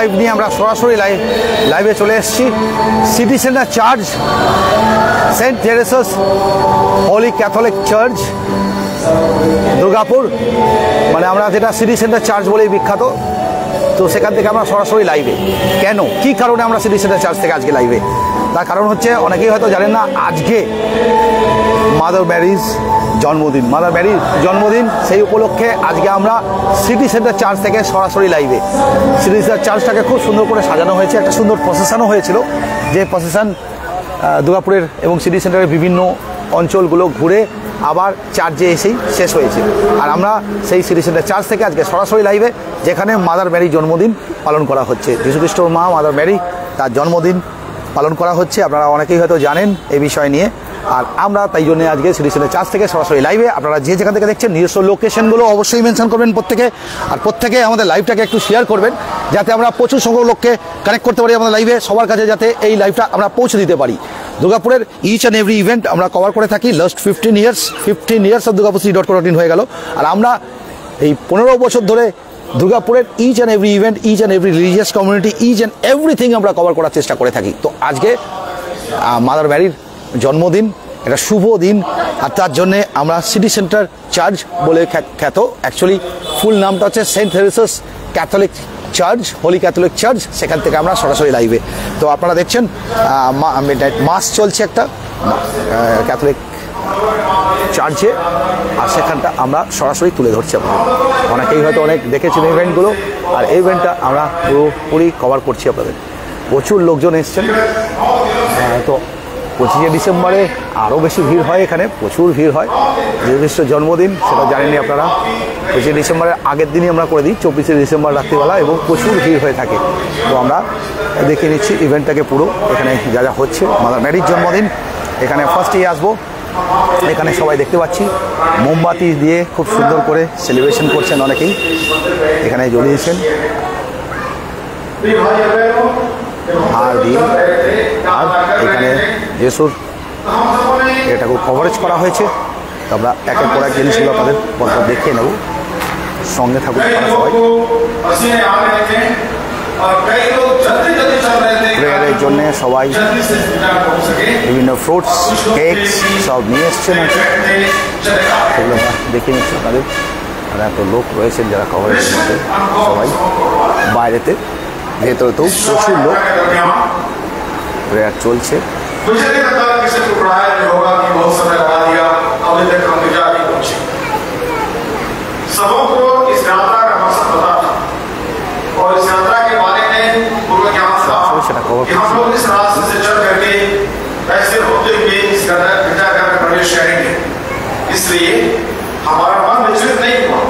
Live নিয়ে আমরা সরাসরি লাইভে চলে এসেছি। City centre church, Saint Theresa's holy Catholic church, Durgapur, মানে আমরা যেটা সিটি সেন্টার চার্চ বলেই বিখ্যাত। তো সেখান থেকে আমরা সরাসরি লাইভে। কেন, কি কারণে আমরা সিটি সেন্টার চার্চ থেকে আজকে লাইভে? তার কারণ হচ্ছে, অনেকেই হয়তো জানেন না, আজকে মাদার ম্যারির জন্মদিন। মাদার ম্যারির জন্মদিন, সেই উপলক্ষে আজকে আমরা সিটি সেন্টার চার্চ থেকে সরাসরি লাইভে। সিটি সেন্টার চার্চটাকে খুব সুন্দর করে সাজানো হয়েছে, একটা সুন্দর প্রসেশনও হয়েছিল, যে প্রসেশন দুর্গাপুরের এবং সিটি সেন্টারের বিভিন্ন অঞ্চলগুলো ঘুরে আবার চার্চে এসেই শেষ হয়েছে। আর আমরা সেই সিটি সেন্টার চার্চ থেকে আজকে সরাসরি লাইভে, যেখানে মাদার ম্যারির জন্মদিন পালন করা হচ্ছে। যীশুখ্রিস্ট মা মাদার ম্যারি, তার জন্মদিন পালন করা হচ্ছে। আপনারা অনেকেই হয়তো জানেন এই বিষয় নিয়ে। আর আমরা তাই জন্য আজকে সিটি সেন্টার চার্চ থেকে সরাসরি লাইভে। আপনারা যে যেখান থেকে দেখছেন নিজস্ব লোকেশনগুলো অবশ্যই মেনশন করবেন প্রত্যেকে। আর প্রত্যেকে আমাদের লাইভটাকে একটু শেয়ার করবেন, যাতে আমরা প্রচুর সংখ্যক লোককে কানেক্ট করতে পারি আমাদের লাইভে, সবার কাছে যাতে এই লাইভটা আমরা পৌঁছে দিতে পারি। দুর্গাপুরের ইচ অ্যান্ড এভরি ইভেন্ট আমরা কভার করে থাকি। লাস্ট 15 ইয়ার্স অফ দুর্গাপুর.co.in হয়ে গেল। আর আমরা এই 15 বছর ধরে দুর্গাপুরের each and every event, each and every religious community, each and everything আমরা কভার করার চেষ্টা করে থাকি। তো আজকে মাদার ম্যারির জন্মদিন, এটা শুভ দিন। আর তার জন্যে আমরা সিটি সেন্টার চার্চ বলে খ্যাত, অ্যাকচুয়ালি ফুল নামটা হচ্ছে Saint Theresa's Catholic church, holy Catholic church. সেখান থেকে আমরা সরাসরি লাইভে। তো আপনারা দেখছেন মাস চলছে একটা ক্যাথলিক চার্চে, আর সেখানটা আমরা সরাসরি তুলে ধরছি আপনাদের। অনেকেই হয়তো অনেক দেখেছেন ইভেন্টগুলো, আর এই ইভেন্টটা আমরা পুরোপুরি কভার করছি আপনাদের। প্রচুর লোকজন এসছেন। তো 25 ডিসেম্বরে আরও বেশি ভিড় হয়, এখানে প্রচুর ভিড় হয়। যীশুখ্রিস্ট জন্মদিন, সেটা জানেননি আপনারা। 25 ডিসেম্বরের আগের দিনই আমরা করে দিই, 24 ডিসেম্বর রাত্রিবেলা, এবং প্রচুর ভিড় হয়ে থাকে। তো আমরা দেখে নিচ্ছি ইভেন্টটাকে পুরো, এখানে যা যা হচ্ছে। মাদার ম্যারির জন্মদিন, এখানে ফার্স্টেই আসবো। এখানে সবাই দেখতে পাচ্ছি মোমবাতি দিয়ে খুব সুন্দর করে সেলিব্রেশন করছেন, অনেকেই এখানে জ্বলিয়েছেন আর দিয়ে। আর এখানে যিশুর এটাকে কভারেজ করা হয়েছে। তো আমরা একের পর এক জিনিসগুলো আপনাদের পরপর দেখিয়ে নেব। সঙ্গে থাকুন আপনারা সবাই। প্রেয়ারের জন্য সবাই বিভিন্ন ফ্রুটস, কেকস সব নিয়ে এসছেন, সেগুলো আমরা দেখে নিচ্ছি আপনাদের। আর এত লোক রয়েছেন যারা কভারেজের মধ্যে, সবাই বাইরেতে, ভেতরেতেও প্রচুর লোক। প্রেয়ার চলছে। সেটা কভার इसलिए हमारा मन विचलित नहीं हुआ,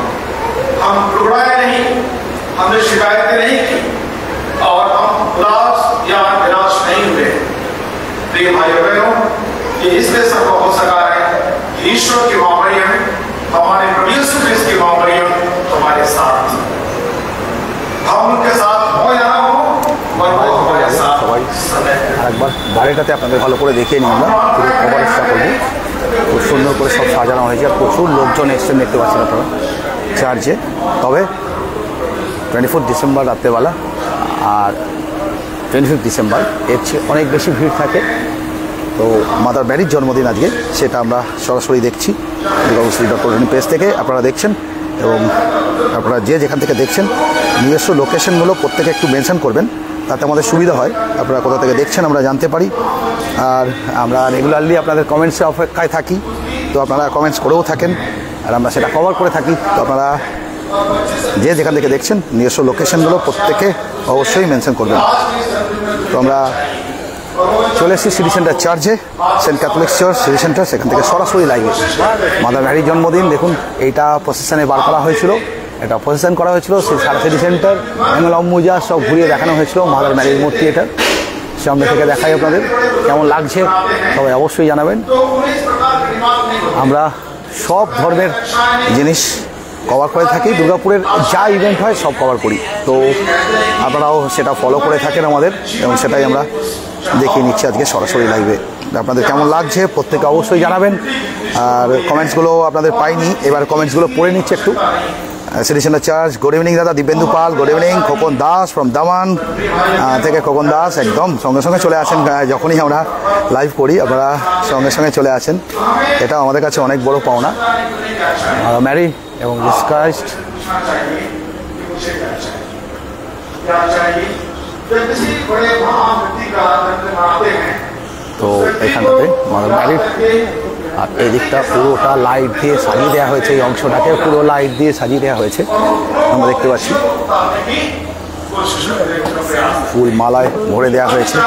हम टुकड़ाए नहीं, हमने शिकायतें नहीं की और हम उदास या निराश नहीं हुए। प्रिय भाइयों बहनों, ये इसलिए संभव हो सका है कि ईश्वर की मां मरियम, हमारे प्रभु यीशु ख्रिस्त की मां मरियम हमारे साथ, हम उनके साथ हो या ना हो, पर वो हमारे साथ सदैव। একবার বাড়িটাতে আপনাদের ভালো করে দেখিয়ে নিই, আমরা পুরো কভারেজটা করবো। খুব সুন্দর করে সব সাজানো হয়েছে, আর প্রচুর লোকজন এসছেন দেখতে পাচ্ছেন আপনারা চার্চে। তবে 24 ডিসেম্বর রাত্রেবেলা আর 25 ডিসেম্বর এর চেয়ে অনেক বেশি ভিড় থাকে। তো মাদার ম্যারির জন্মদিন আজকে, সেটা আমরা সরাসরি দেখছি দুর্গাপুর.co.in পেজ থেকে আপনারা দেখছেন। এবং আপনারা যে যেখান থেকে দেখছেন নিজস্ব লোকেশনগুলো প্রত্যেকে একটু মেনশন করবেন, তাতে আমাদের সুবিধা হয়। আপনারা কোথা থেকে দেখছেন আমরা জানতে পারি। আর আমরা রেগুলারলি আপনাদের কমেন্টসে অপেক্ষায় থাকি। তো আপনারা কমেন্টস করেও থাকেন, আর আমরা সেটা কভার করে থাকি। তো আপনারা যে যেখান থেকে দেখছেন নিজস্ব লোকেশনগুলো প্রত্যেকে অবশ্যই মেনশন করবেন। তো আমরা চলে এসেছি সিটি সেন্টার চার্চে, saint catholic church city centre. সেখান থেকে সরাসরি লাইভে মাদার ম্যারির জন্মদিন। দেখুন, এইটা প্রসেশনে বার করা হয়েছিল, এটা প্রসেশন করা হয়েছিল সারা সিটি সেন্টার, অ্যাঙ্গেল মুজা সব ঘুরিয়ে দেখানো হয়েছিল। মাদার ম্যারির মূর্তি এটা সামনে থেকে দেখাই আপনাদের। কেমন লাগছে সবাই অবশ্যই জানাবেন। আমরা সব ধর্মের জিনিস কভার করে থাকি, দুর্গাপুরের যা ইভেন্ট হয় সব কভার করি। তো আপনারাও সেটা ফলো করে থাকেন আমাদের, এবং সেটাই আমরা দেখিয়ে নিচ্ছি আজকে সরাসরি লাইভে। আপনাদের কেমন লাগছে প্রত্যেকে অবশ্যই জানাবেন। আর কমেন্টসগুলো আপনাদের পাইনি, এবার কমেন্টসগুলো পড়ে নিচ্ছে একটু। City centre church. Good evening দাদা, Dipendu Pal, good evening. Khokon Das from Daman থেকে, খোকন দাস একদম সঙ্গে সঙ্গে চলে আসেন, যখনই আমরা লাইভ করি আপনারা সঙ্গে সঙ্গে চলে আসেন, এটা আমাদের কাছে অনেক বড় পাওনা। ম্যারি এবং জিসাস ক্রাইস্ট। তো এখানটাতে মাদার ম্যারি, আর এই দিকটা পুরোটা লাইট দিয়ে সাজিয়ে দেওয়া হয়েছে, এই অংশটাকে পুরো লাইট দিয়ে সাজিয়ে দেওয়া হয়েছে আমরা দেখতে পাচ্ছি, ফুল মালায় ভরে দেওয়া হয়েছে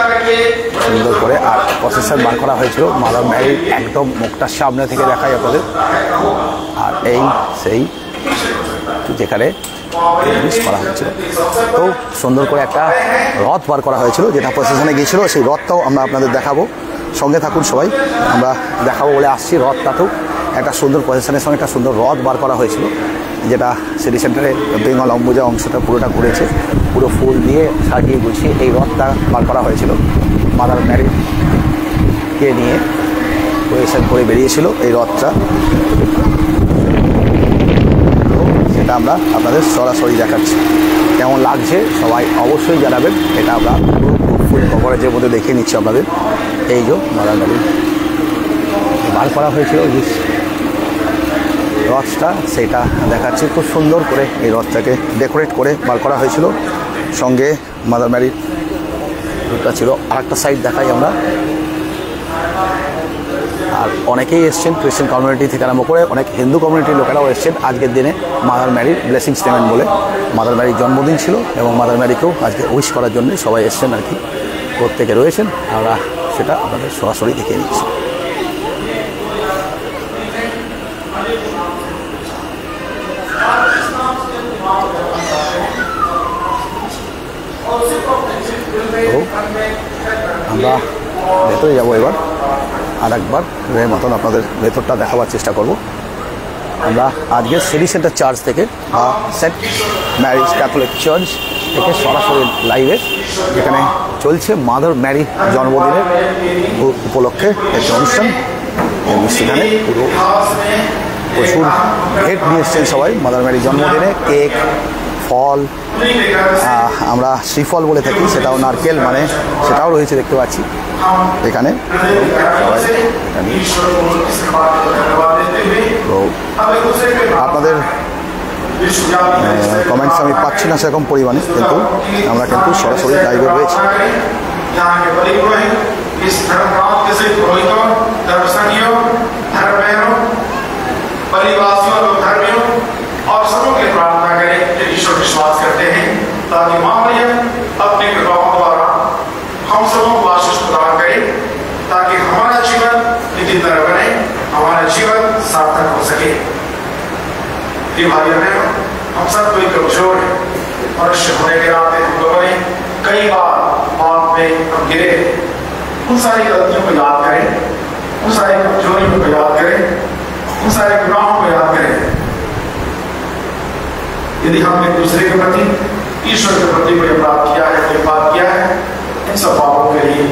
সুন্দর করে। আর প্রসেসর বার করা হয়েছিল মাদার ম্যারির একদম মুখটার সামনে থেকে দেখায় আপনাদের। আর এই সেই যেখানে করা হয়েছিল, তো সুন্দর করে একটা রথ বার করা হয়েছিল যেটা প্রসেশনে গিয়েছিল, সেই রথটাও আমরা আপনাদের দেখাবো। সঙ্গে থাকুন সবাই, আমরা দেখাবো বলে আসছি। রথটাতেও একটা সুন্দর প্রসেশনের সঙ্গে একটা সুন্দর রথ বার করা হয়েছিল, যেটা সিটি সেন্টারে বেঙ্গল অম্বুজা অংশটা পুরোটা ঘুরেছে, পুরো ফুল দিয়ে সাজিয়ে গুছিয়ে এই রথটা বার করা হয়েছিল। মাদার ম্যারিকে নিয়ে প্রসেশন করে বেরিয়েছিল এই রথটা, সেটা আমরা আপনাদের সরাসরি দেখাচ্ছি। কেমন লাগছে সবাই অবশ্যই জানাবেন, এটা আমরা ফুল কভারেজের মধ্যে দেখিয়ে নিচ্ছি আপনাদের। এই যে মাদার ম্যারি বার করা হয়েছিল রথটা, সেটা দেখাচ্ছি। খুব সুন্দর করে এই রথটাকে ডেকোরেট করে বার করা হয়েছিল, সঙ্গে মাদার ম্যারির রূপটা ছিল। আরেকটা সাইড দেখাই আমরা। আর অনেকেই এসছেন ক্রিশ্চিয়ান কমিউনিটি থেকে আরম্ভ করে অনেক হিন্দু কমিউনিটির লোকেরাও এসছেন আজকের দিনে মাদার ম্যারির ব্লেসিং স্টেটমেন্ট বলে। মাদার ম্যারির জন্মদিন ছিল এবং মাদার ম্যারিকেও আজকে উইশ করার জন্য সবাই এসছেন আর কি, প্রত্যেকে রয়েছেন। আমরা সেটা আপনাদের সরাসরি দেখিয়ে নিচ্ছি। তো আমরা ভেতরে যাবো এবার, আর একবার মতন আপনাদের ভেতরটা দেখাবার চেষ্টা করব। আমরা আজকে সিটি সেন্টার চার্চ থেকে বা সেন্ট ম্যারিজ ক্যাথলিক চার্চ থেকে সরাসরি লাইভে, যেখানে চলছে মাদার ম্যারি জন্মদিনের উপলক্ষে একটি অনুষ্ঠান। সেখানে পুরো প্রচুর ভেট নিয়ে এসছেন সবাই মাদার ম্যারি জন্মদিনে। কেক, ফল, আমরা শ্রীফল বলে থাকি, সেটাও নারকেল মানে সেটাও রয়েছে দেখতে পাচ্ছি এখানে। তো আপনাদের কমেন্টস আমি পাচ্ছি না সেরকম পরিমাণে, কিন্তু আমরা কিন্তু সরাসরি লাইভে রয়েছি। और सबों के प्रार्थना करें जो ईश्वर विश्वास करते हैं, ताकि मां मरियम अपने कृपाओं द्वारा हम सबों को आशीष प्रदान करे, ताकि हमारा जीवन नित्य तरह बने, हमारा जीवन सार्थक हो सके। ये भाई बहनों, हम सब कोई कमजोर है, मनुष्य होने के नाते हम लोगों ने कई बार पाप में हम गिरे। उन सारी गलतियों को याद करें, उन सारी कमजोरियों को याद करें, उन सारे गुनाहों को याद करें। यदि हमने एक दूसरे के प्रति, ईश्वर के प्रति कोई अपराध किया है, कोई पाप किया है, इन सब पापों के लिए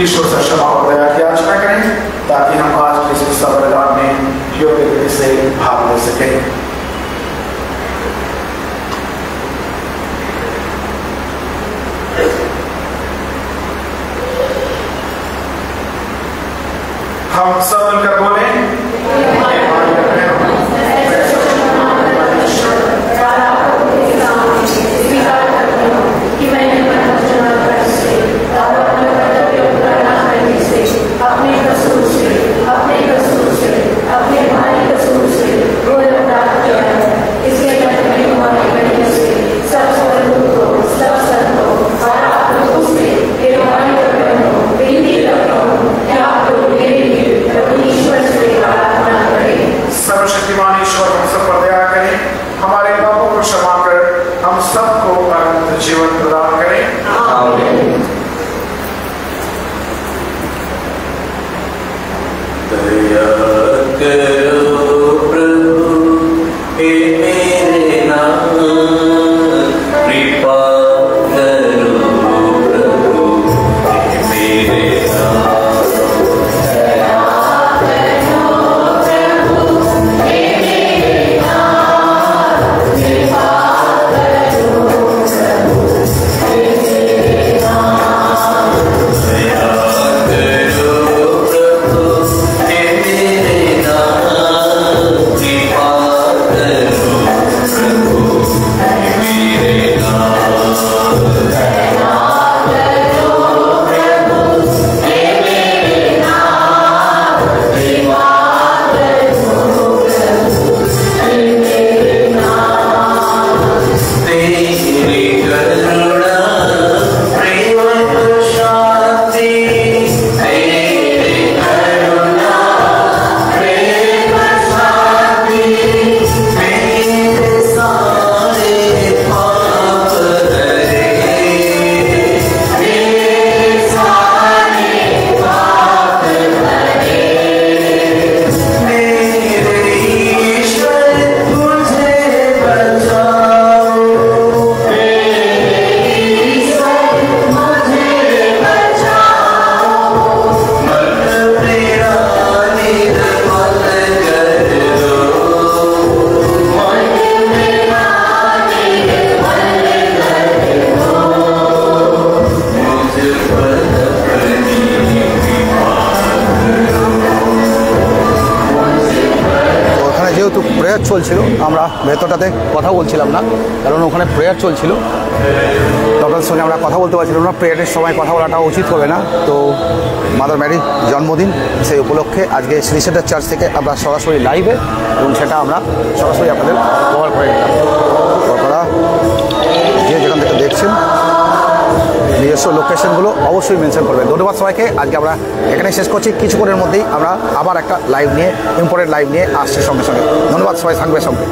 ईश्वर से क्षमा और दया की याचना करें, ताकि हम आज के इस बलिदान में योग्य रीति से भाग ले सकें। हम सब मिलकर बोलें, ईश्वर से প্রেয়ার চলছিল, আমরা ভেতরটাতে কথা বলছিলাম না, কারণ ওখানে প্রেয়ার চলছিল। আপনাদের সঙ্গে আমরা কথা বলতে পারছিলাম না, প্রেয়ারের সময় কথা বলাটা উচিত হবে না। তো মাদার ম্যারির জন্মদিন, সেই উপলক্ষে আজকে শ্রী সেন্টার চার্চ থেকে আমরা সরাসরি লাইভে, এবং সেটা আমরা সরাসরি আপনাদের কভার করে নিলাম। আপনারা যে যেখান থেকে দেখছেন নিজস্ব লোকেশনগুলো অবশ্যই মেনশন করবেন। ধন্যবাদ সবাইকে। আজকে আমরা এখানে শেষ করছি, কিছুক্ষণের মধ্যেই আমরা আবার একটা লাইভ নিয়ে, ইম্পর্টেন্ট লাইভ নিয়ে আসছি সঙ্গে সঙ্গে। ধন্যবাদ সবাই, থাকবে সঙ্গে।